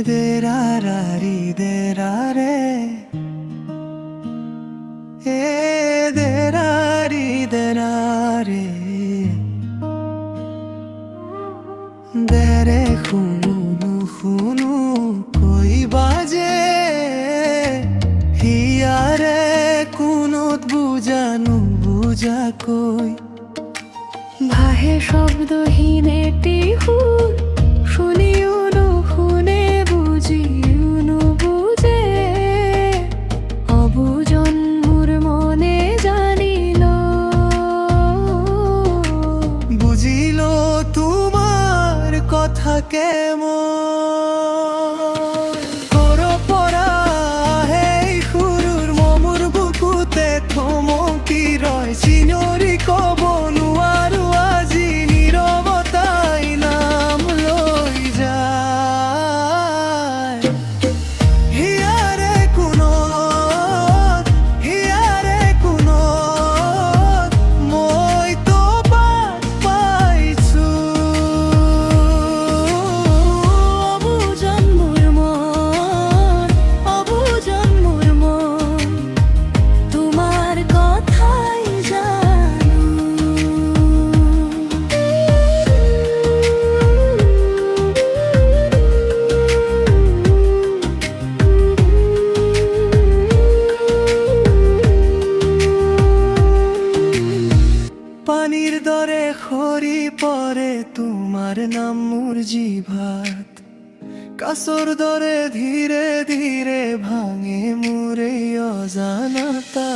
Derarari derare derari derare dere khunu koi baje hiyare kunut bujanu buja koi ভাহে শব্দহীন একটি হুর শুনিউনু শুনে বুঝিউনু বুঝে অবুজন মোর মনে জানিল বুঝিল তোমার কথা কেমন করো পরা হেই সুরুর মমুর বুকুতে থমকি রয় চিনরি কব নোৱাৰো আজি নীৰৱতাই নাম লৈ যায় হিয়াৰে কোনত মই তো বাট পাইছো অবুজন মোর মন তোমার কথাই জানো পানির দরে খৰি পৰে তোমাৰ নাম মোৰ জিভাত কাছৰ দৰে ধীৰে ধীৰে ভাঙে মোৰ এই অজানতা